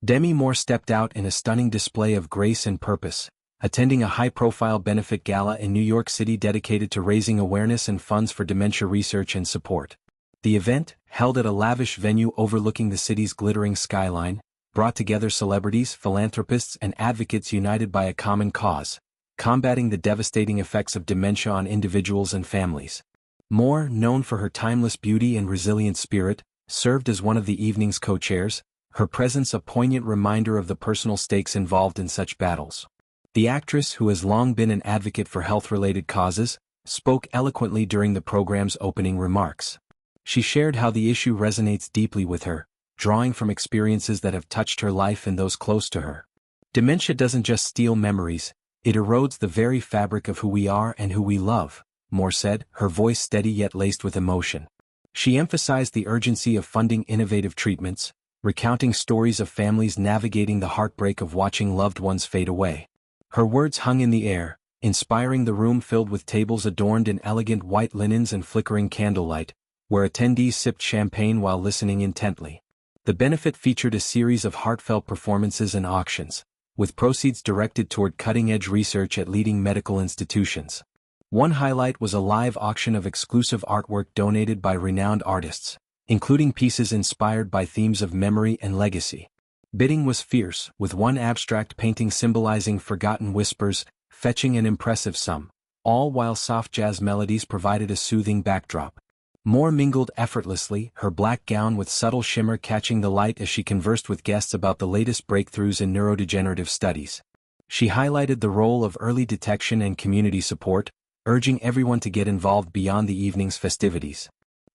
Demi Moore stepped out in a stunning display of grace and purpose, attending a high-profile benefit gala in New York City dedicated to raising awareness and funds for dementia research and support. The event, held at a lavish venue overlooking the city's glittering skyline, brought together celebrities, philanthropists, and advocates united by a common cause: combating the devastating effects of dementia on individuals and families. Moore, known for her timeless beauty and resilient spirit, served as one of the evening's co-chairs, her presence a poignant reminder of the personal stakes involved in such battles. The actress, who has long been an advocate for health-related causes, spoke eloquently during the program's opening remarks. She shared how the issue resonates deeply with her, drawing from experiences that have touched her life and those close to her. Dementia doesn't just steal memories, it erodes the very fabric of who we are and who we love, Moore said, her voice steady yet laced with emotion. She emphasized the urgency of funding innovative treatments, recounting stories of families navigating the heartbreak of watching loved ones fade away. Her words hung in the air, inspiring the room filled with tables adorned in elegant white linens and flickering candlelight, where attendees sipped champagne while listening intently. The benefit featured a series of heartfelt performances and auctions, with proceeds directed toward cutting-edge research at leading medical institutions. One highlight was a live auction of exclusive artwork donated by renowned artists, including pieces inspired by themes of memory and legacy. Bidding was fierce, with one abstract painting symbolizing forgotten whispers, fetching an impressive sum, all while soft jazz melodies provided a soothing backdrop. Moore mingled effortlessly, her black gown with subtle shimmer catching the light as she conversed with guests about the latest breakthroughs in neurodegenerative studies. She highlighted the role of early detection and community support, urging everyone to get involved beyond the evening's festivities.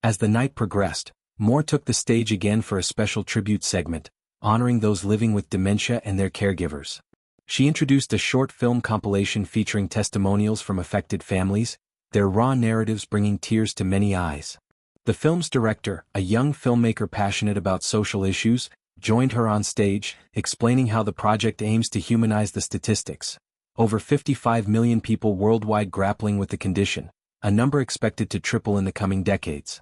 As the night progressed, Moore took the stage again for a special tribute segment, honoring those living with dementia and their caregivers. She introduced a short film compilation featuring testimonials from affected families, their raw narratives bringing tears to many eyes. The film's director, a young filmmaker passionate about social issues, joined her on stage, explaining how the project aims to humanize the statistics. Over 55 million people worldwide grappling with the condition, a number expected to triple in the coming decades.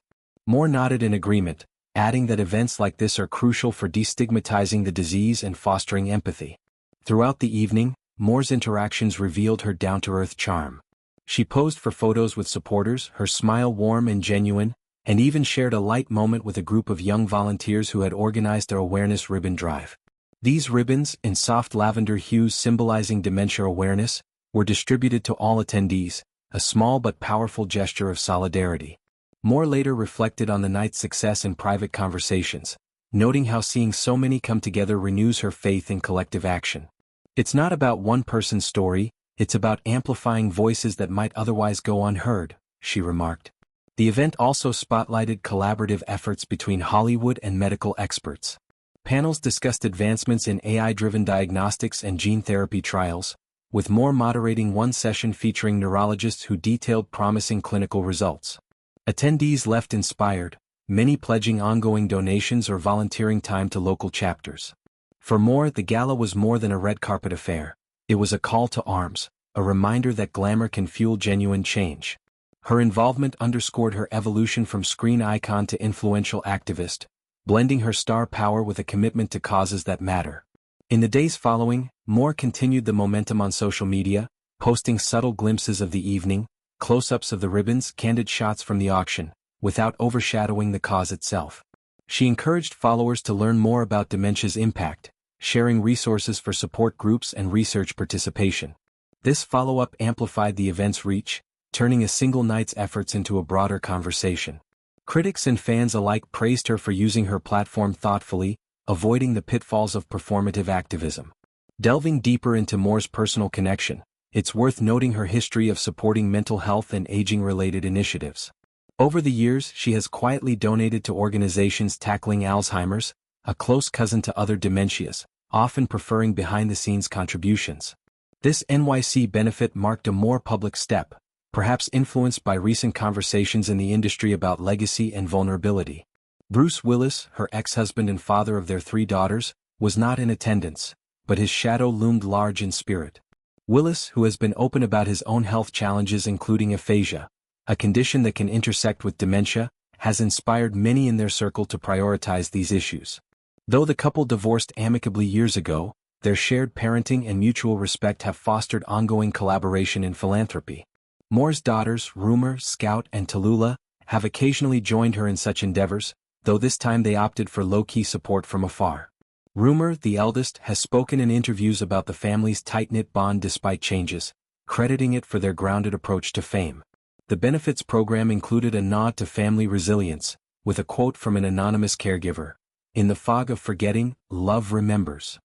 Moore nodded in agreement, adding that events like this are crucial for destigmatizing the disease and fostering empathy. Throughout the evening, Moore's interactions revealed her down-to-earth charm. She posed for photos with supporters, her smile warm and genuine, and even shared a light moment with a group of young volunteers who had organized their awareness ribbon drive. These ribbons, in soft lavender hues symbolizing dementia awareness, were distributed to all attendees, a small but powerful gesture of solidarity. Moore later reflected on the night's success in private conversations, noting how seeing so many come together renews her faith in collective action. It's not about one person's story, it's about amplifying voices that might otherwise go unheard, she remarked. The event also spotlighted collaborative efforts between Hollywood and medical experts. Panels discussed advancements in AI-driven diagnostics and gene therapy trials, with Moore moderating one session featuring neurologists who detailed promising clinical results. Attendees left inspired, many pledging ongoing donations or volunteering time to local chapters. For Moore, the gala was more than a red carpet affair. It was a call to arms, a reminder that glamour can fuel genuine change. Her involvement underscored her evolution from screen icon to influential activist, blending her star power with a commitment to causes that matter. In the days following, Moore continued the momentum on social media, posting subtle glimpses of the evening, close-ups of the ribbons, candid shots from the auction, without overshadowing the cause itself. She encouraged followers to learn more about dementia's impact, sharing resources for support groups and research participation. This follow-up amplified the event's reach, turning a single night's efforts into a broader conversation. Critics and fans alike praised her for using her platform thoughtfully, avoiding the pitfalls of performative activism. Delving deeper into Moore's personal connection, it's worth noting her history of supporting mental health and aging-related initiatives. Over the years, she has quietly donated to organizations tackling Alzheimer's, a close cousin to other dementias, often preferring behind-the-scenes contributions. This NYC benefit marked a more public step, perhaps influenced by recent conversations in the industry about legacy and vulnerability. Bruce Willis, her ex-husband and father of their 3 daughters, was not in attendance, but his shadow loomed large in spirit. Willis, who has been open about his own health challenges including aphasia, a condition that can intersect with dementia, has inspired many in their circle to prioritize these issues. Though the couple divorced amicably years ago, their shared parenting and mutual respect have fostered ongoing collaboration in philanthropy. Moore's daughters, Rumor, Scout, and Tallulah, have occasionally joined her in such endeavors, though this time they opted for low-key support from afar. Rumor, the eldest, has spoken in interviews about the family's tight-knit bond despite changes, crediting it for their grounded approach to fame. The benefits program included a nod to family resilience, with a quote from an anonymous caregiver: "In the fog of forgetting, love remembers."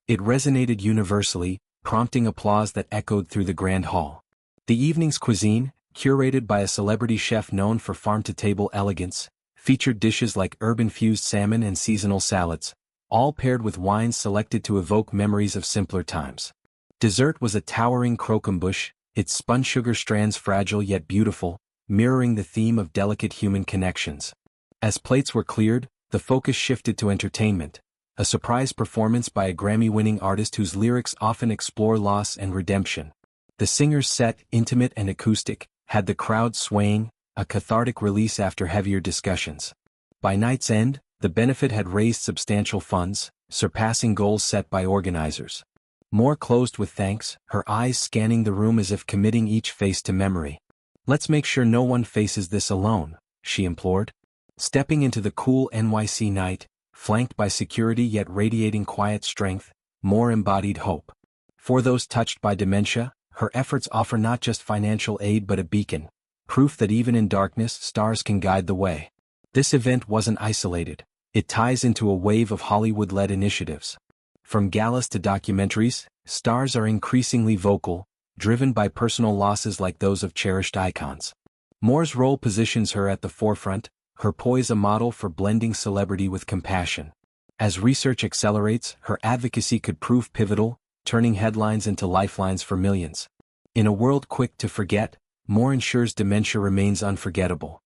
It resonated universally, prompting applause that echoed through the grand hall. The evening's cuisine, curated by a celebrity chef known for farm-to-table elegance, featured dishes like herb-infused salmon and seasonal salads, all paired with wines selected to evoke memories of simpler times. Dessert was a towering croquembouche, its spun sugar strands fragile yet beautiful, mirroring the theme of delicate human connections. As plates were cleared, the focus shifted to entertainment, a surprise performance by a Grammy-winning artist whose lyrics often explore loss and redemption. The singer's set, intimate and acoustic, had the crowd swaying, a cathartic release after heavier discussions. By night's end, the benefit had raised substantial funds, surpassing goals set by organizers. Moore closed with thanks, her eyes scanning the room as if committing each face to memory. "Let's make sure no one faces this alone," she implored. Stepping into the cool NYC night, flanked by security yet radiating quiet strength, Moore embodied hope. For those touched by dementia, her efforts offer not just financial aid but a beacon, proof that even in darkness stars can guide the way. This event wasn't isolated. It ties into a wave of Hollywood-led initiatives. From galas to documentaries, stars are increasingly vocal, driven by personal losses like those of cherished icons. Moore's role positions her at the forefront, her poise a model for blending celebrity with compassion. As research accelerates, her advocacy could prove pivotal, turning headlines into lifelines for millions. In a world quick to forget, Moore ensures dementia remains unforgettable.